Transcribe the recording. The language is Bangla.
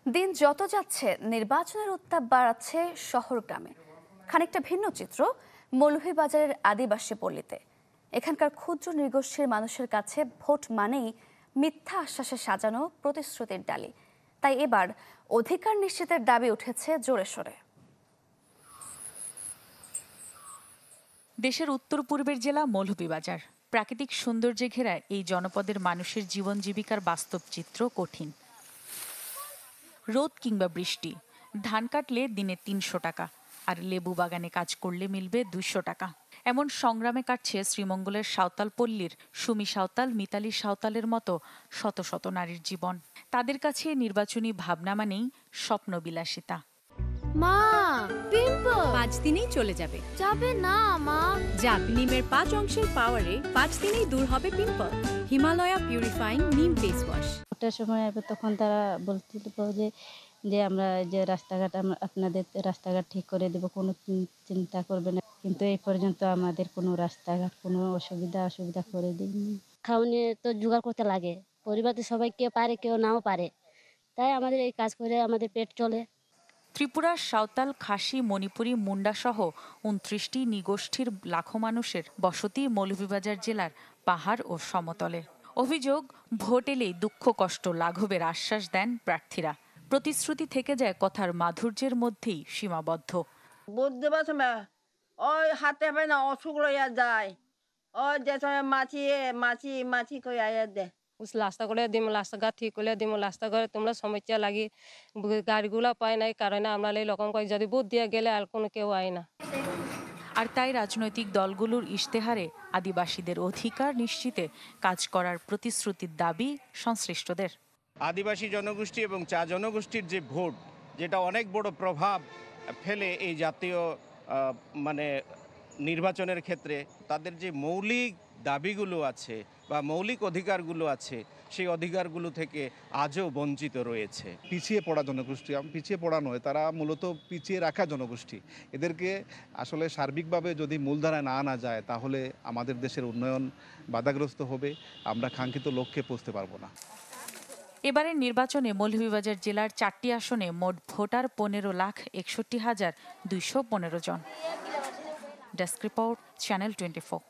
দিন যত যাচ্ছে নির্বাচনের উত্তাপ বাড়াচ্ছে শহর গ্রামে। খানিকটা ভিন্ন চিত্র মৌলভীবাজারের আদিবাসী পল্লীতে। এখানকার ক্ষুদ্র নৃগোষ্ঠীর মানুষের কাছে ভোট মানেই মিথ্যা আশ্বাসে সাজানো প্রতিশ্রুতির ডালি। তাই এবার অধিকার নিশ্চিতের দাবি উঠেছে জোরে সোরে। দেশের উত্তর পূর্বের জেলা মৌলভীবাজার। প্রাকৃতিক সৌন্দর্যে ঘেরা এই জনপদের মানুষের জীবন জীবিকার বাস্তব চিত্র কঠিন। রোদ কিংবা বৃষ্টি, ধান কাটলে দিনে ৩০০ টাকা, আর লেবু বাগানে কাজ করলে মিলবে ২০০ টাকা। এমন সংগ্রামে কাটছে শ্রীমঙ্গলের সাঁওতাল পল্লীর সুমি সাঁওতাল, মিতালি সাঁওতালের মতো শত শত নারীর জীবন। তাদের কাছে নির্বাচনী ভাবনা মানেই স্বপ্নবিলাসিতা। মা, পিম্পল ৫ দিনেই চলে যাবে। যাবে না মা। যাক, নিমের ৫ অংশের পাওয়ারে ৫ দিনেই দূর হবে পিম্পল। হিমালয়া পিউরিফাইং নিম ফেস ওয়াশ। ওটার সময় তখন তারা বলতে যে আমরা যে রাস্তাঘাট আপনাদের রাস্তাঘাট ঠিক করে দেবো, কোনো চিন্তা করবে না। কিন্তু এই পর্যন্ত আমাদের কোনো রাস্তাঘাট কোনো অসুবিধা করে দিইনি। খাওয়ানি তো জোগাড় করতে লাগে, পরিবার তো সবাই কেউ পারে কেউ নাও পারে, তাই আমাদের এই কাজ করে আমাদের পেট চলে। ত্রিপুরার সাঁওতাল, খাসি, মণিপুরী, মুন্ডা সহ ২৯টি নৃগোষ্ঠীর লাখো মানুষের বসতি মৌলভীবাজার জেলার পাহাড় ও সমতলে। অভিযোগ, ভোট এলেই দুঃখ কষ্ট লাঘবের আশ্বাস দেন প্রার্থীরা। প্রতিশ্রুতি থেকে যায় কথার মাধুর্যের মধ্যেই সীমাবদ্ধ। ভোট দেবার সময় ওই হাতে পায় না অসুখ লইয়া যায়, ওই যে সময় মাছি কই আয়া দে রাস্তা করে দিম, রাস্তাঘাট ঠিক করে দিম, রাস্তা করে তোমরা সমস্যা লাগি গাড়িগুলা পায় নাই, কারণে আমরা এই রকম কই যদি ভোট দিয়ে গেলে আর কোনো কেউ আয় না। আর তাই রাজনৈতিক দলগুলোর ইশতেহারে আদিবাসীদের অধিকার নিশ্চিতে কাজ করার প্রতিশ্রুতির দাবি সংশ্লিষ্টদের। আদিবাসী জনগোষ্ঠী এবং চা জনগোষ্ঠীর যে ভোট, যেটা অনেক বড় প্রভাব ফেলে এই জাতীয় নির্বাচনের ক্ষেত্রে, তাদের যে মৌলিক দাবিগুলো আছে বা মৌলিক অধিকারগুলো আছে, সেই অধিকারগুলো থেকে আজও বঞ্চিত রয়েছে। পিছিয়ে পড়া জনগোষ্ঠী, পিছিয়ে পড়া নয়, তারা মূলত পিছিয়ে রাখা জনগোষ্ঠী। এদেরকে আসলে সার্বিকভাবে যদি মূলধারায় না আনা যায়, তাহলে আমাদের দেশের উন্নয়ন বাধাগ্রস্ত হবে, আমরা কাঙ্ক্ষিত লক্ষ্যে পৌঁছতে পারবো না। এবারের নির্বাচনে মৌলভীবাজার জেলার 4টি আসনে মোট ভোটার 15,61,215 জন। Desk report, channel 24।